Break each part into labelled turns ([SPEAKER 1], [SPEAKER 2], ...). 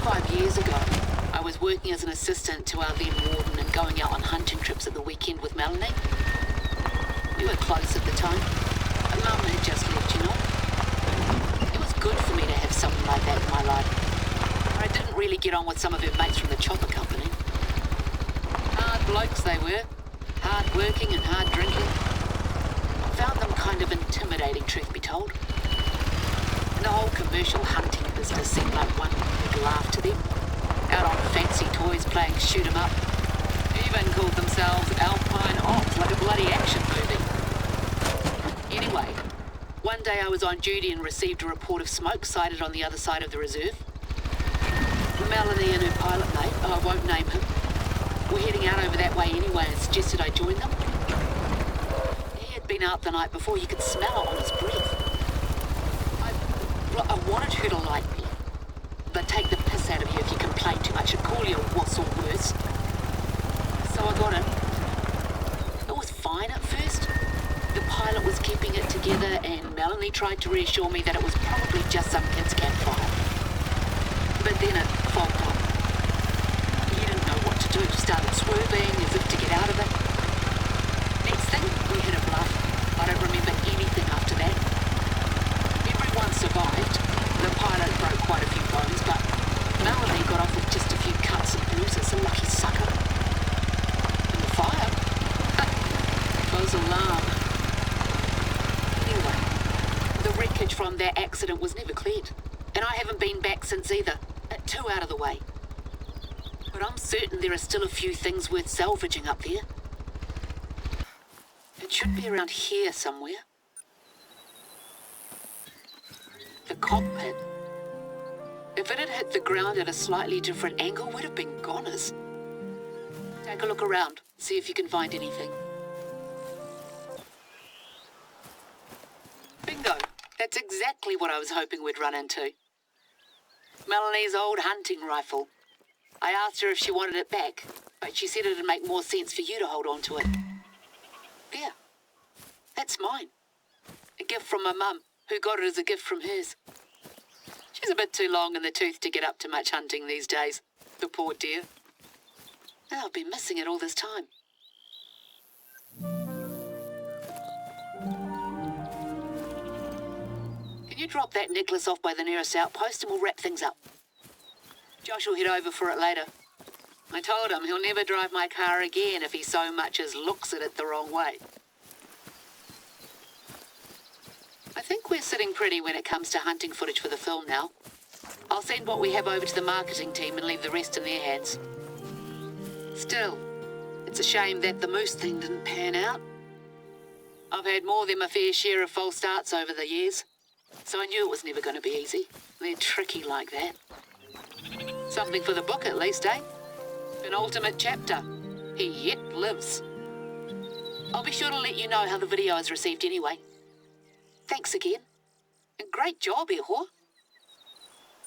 [SPEAKER 1] 5 years ago, I was working as an assistant to our then warden and going out on hunting trips at the weekend with Melanie. We were close at the time. Mum had just left, you know. It was good for me to have someone like that in my life. I didn't really get on with some of her mates from the chopper company. Hard blokes they were. Hard working and hard drinking. I found them kind of intimidating, truth be told. And the whole commercial hunting business seemed like one big laugh to them. Out on fancy toys playing shoot 'em up. Even called themselves Alpine Ops, like a bloody action movie. Anyway, one day I was on duty and received a report of smoke sighted on the other side of the reserve. Melanie and her pilot mate, I won't name him, were heading out over that way anyway and suggested I join them. He had been out the night before. You could smell it on his breath. I wanted her to like me. They'd take the piss out of you if you complained too much and call you a wuss or worse. So I got in. It was fine at first. The pilot was keeping it together and Melanie tried to reassure me that it was probably just some kid's campfire. But then it fogged up. He didn't know what to do. Started swerving as if to get out of it. Next thing, we hit a bluff. I don't remember anything after that. Everyone survived. The pilot broke quite a few bones, but Melanie got off with just a few cuts and bruises. A lucky sucker. And the fire? Was alarm. Anyway, the wreckage from that accident was never cleared. And I haven't been back since either. 2 out of the way. But I'm certain there are still a few things worth salvaging up there. It should be around here somewhere. The cockpit. If it had hit the ground at a slightly different angle, would have been goners. Take a look around, see if you can find anything. Bingo! That's exactly what I was hoping we'd run into. Melanie's old hunting rifle. I asked her if she wanted it back, but she said it'd make more sense for you to hold on to it. There. That's mine. A gift from my mum, who got it as a gift from hers. She's a bit too long in the tooth to get up to much hunting these days, the poor dear. And I've been missing it all this time. Can you drop that necklace off by the nearest outpost and we'll wrap things up? Josh will head over for it later. I told him he'll never drive my car again if he so much as looks at it the wrong way. I think we're sitting pretty when it comes to hunting footage for the film now. I'll send what we have over to the marketing team and leave the rest in their hands. Still, it's a shame that the moose thing didn't pan out. I've had more than my fair share of false starts over the years. So I knew it was never going to be easy. They're tricky like that. Something for the book at least, eh? An ultimate chapter. He yet lives. I'll be sure to let you know how the video is received anyway. Thanks again. And great job, Ehor.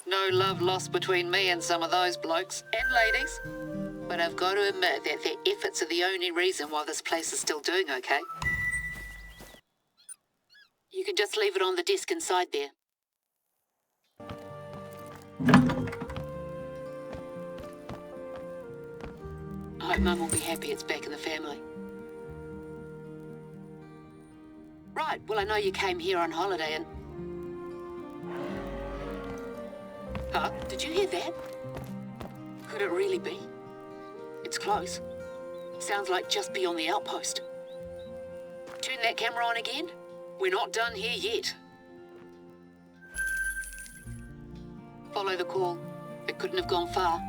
[SPEAKER 1] No love lost between me and some of those blokes and ladies. But I've got to admit that their efforts are the only reason why this place is still doing okay. You can just leave it on the desk inside there. I hope Mum will be happy it's back in the family. Right, well I know you came here on holiday and... Huh? Did you hear that? Could it really be? It's close. Sounds like just beyond the outpost. Turn that camera on again. We're not done here yet. Follow the call. It couldn't have gone far.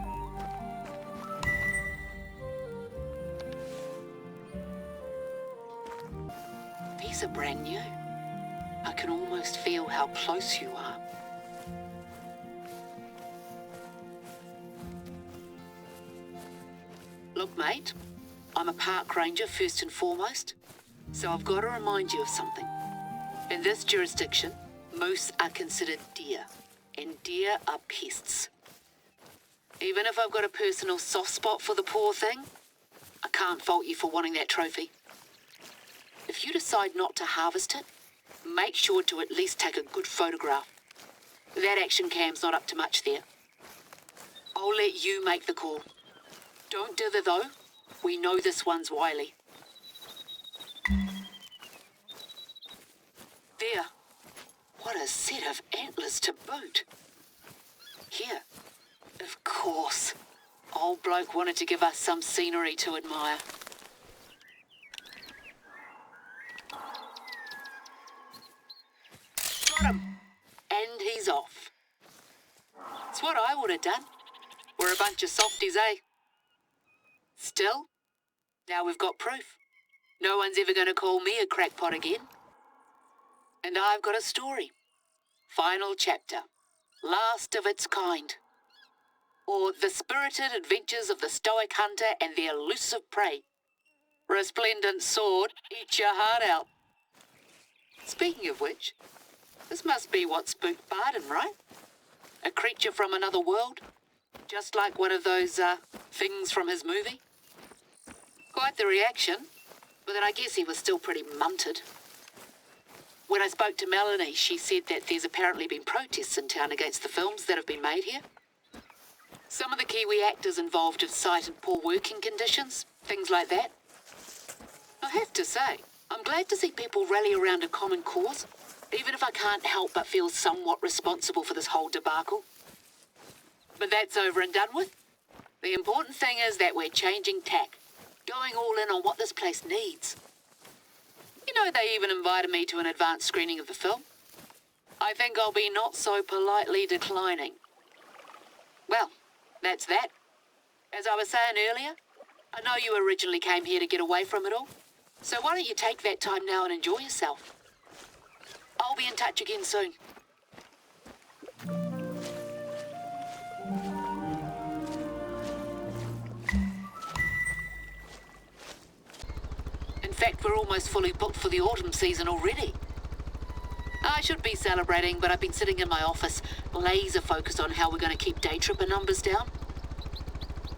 [SPEAKER 1] These are brand new. I can almost feel how close you are. Look, mate, I'm a park ranger first and foremost, so I've got to remind you of something. In this jurisdiction, moose are considered deer, and deer are pests. Even if I've got a personal soft spot for the poor thing, I can't fault you for wanting that trophy. If you decide not to harvest it, make sure to at least take a good photograph. That action cam's not up to much there. I'll let you make the call. Don't dither though. We know this one's wily. There. What a set of antlers to boot. Here. Of course. Old bloke wanted to give us some scenery to admire. Got him. And he's off. It's what I would have done. We're a bunch of softies, eh? Still, now we've got proof. No one's ever going to call me a crackpot again. And I've got a story. Final chapter. Last of its kind. Or The Spirited Adventures of the Stoic Hunter and the Elusive Prey. Resplendent sword, eat your heart out. Speaking of which, this must be what spooked Barden, right? A creature from another world? Just like one of those, things from his movie? Quite the reaction, but then I guess he was still pretty munted. When I spoke to Melanie, she said that there's apparently been protests in town against the films that have been made here. Some of the Kiwi actors involved have cited poor working conditions, things like that. I have to say, I'm glad to see people rally around a common cause, even if I can't help but feel somewhat responsible for this whole debacle. But that's over and done with. The important thing is that we're changing tack, going all in on what this place needs. You know, they even invited me to an advanced screening of the film. I think I'll be not so politely declining. Well, that's that. As I was saying earlier, I know you originally came here to get away from it all, so why don't you take that time now and enjoy yourself? I'll be in touch again soon. In fact, we're almost fully booked for the autumn season already. I should be celebrating, but I've been sitting in my office, laser focused on how we're going to keep day tripper numbers down.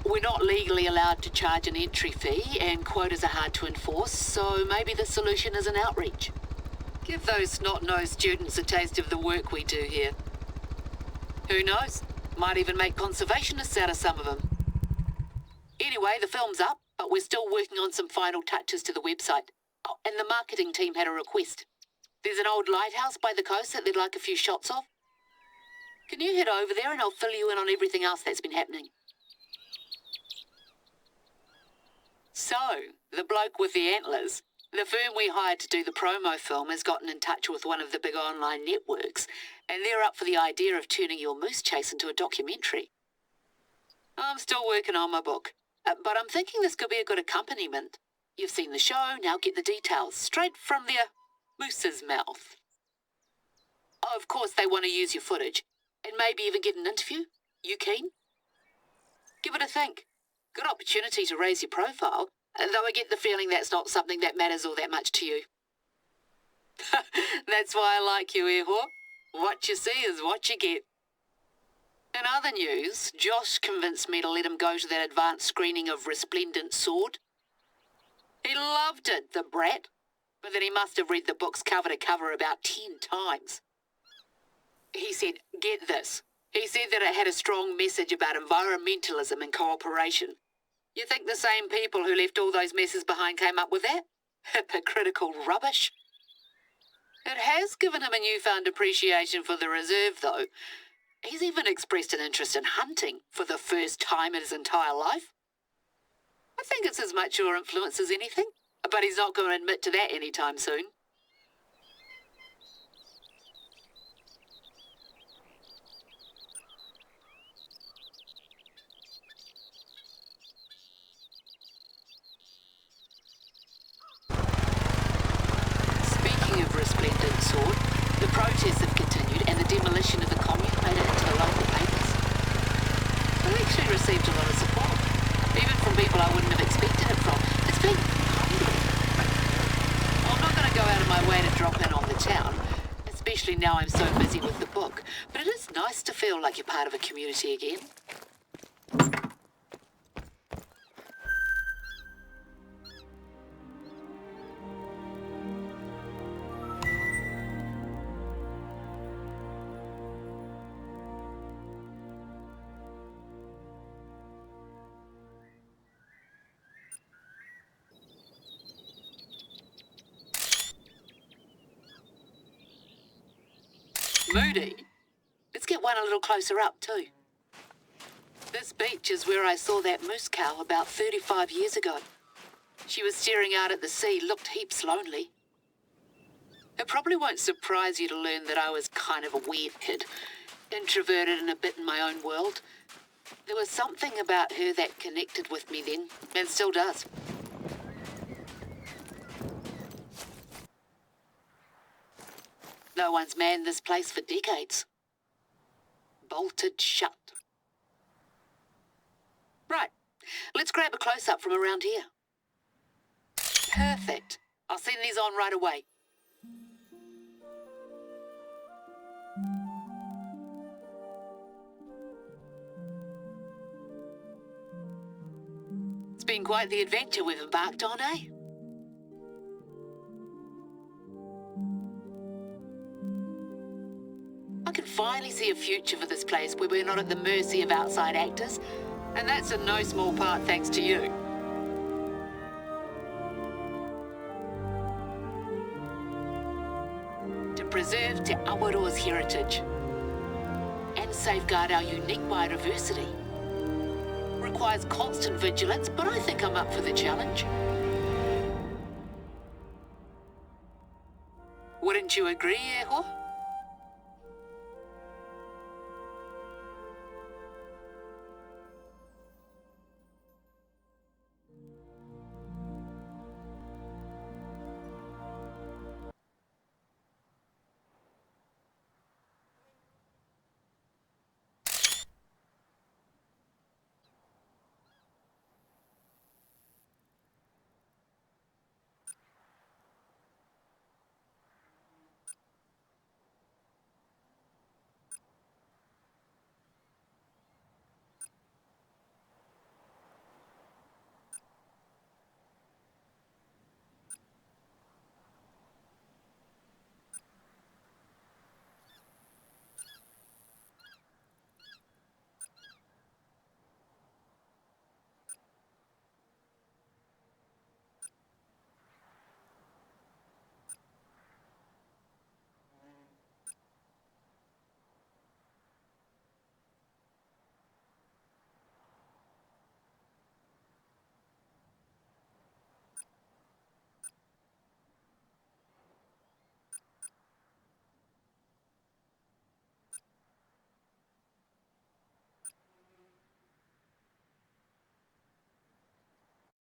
[SPEAKER 1] We're not legally allowed to charge an entry fee, and quotas are hard to enforce, so maybe the solution is an outreach. Give those snot-nosed students a taste of the work we do here. Who knows? Might even make conservationists out of some of them. Anyway, the film's up, but we're still working on some final touches to the website. Oh, and the marketing team had a request. There's an old lighthouse by the coast that they'd like a few shots of. Can you head over there and I'll fill you in on everything else that's been happening? So, the bloke with the antlers, the firm we hired to do the promo film has gotten in touch with one of the big online networks, and they're up for the idea of turning your moose chase into a documentary. I'm still working on my book, but I'm thinking this could be a good accompaniment. You've seen the show, now get the details straight from their moose's mouth. Of course, they want to use your footage, and maybe even get an interview. You keen? Give it a think. Good opportunity to raise your profile, though I get the feeling that's not something that matters all that much to you. That's why I like you, Ehor. What you see is what you get. In other news, Josh convinced me to let him go to that advanced screening of Resplendent Sword. He loved it, the brat, but then he must have read the books cover to cover about 10 times. He said, get this, he said that it had a strong message about environmentalism and cooperation. You think the same people who left all those messes behind came up with that? Hypocritical rubbish. It has given him a newfound appreciation for the reserve, though. He's even expressed an interest in hunting for the first time in his entire life. I think it's as much your influence as anything, but he's not going to admit to that anytime soon. Speaking of Resplendent Sword, the protests have continued and the demolition of the commune made it into the local papers. It actually received a lot of support, even from people I wouldn't have expected it from. It's been humbling. I'm not going to go out of my way to drop in on the town, especially now I'm so busy with the book, but it is nice to feel like you're part of a community again. Moody? Let's get one a little closer up, too. This beach is where I saw that moose cow about 35 years ago. She was staring out at the sea, looked heaps lonely. It probably won't surprise you to learn that I was kind of a weird kid, introverted and a bit in my own world. There was something about her that connected with me then, and still does. No one's manned this place for decades. Bolted shut. Right, let's grab a close-up from around here. Perfect. I'll send these on right away. It's been quite the adventure we've embarked on, eh? I can finally see a future for this place where we're not at the mercy of outside actors, and that's in no small part thanks to you. To preserve Te Awaroa's heritage and safeguard our unique biodiversity requires constant vigilance, but I think I'm up for the challenge. Wouldn't you agree, Eho?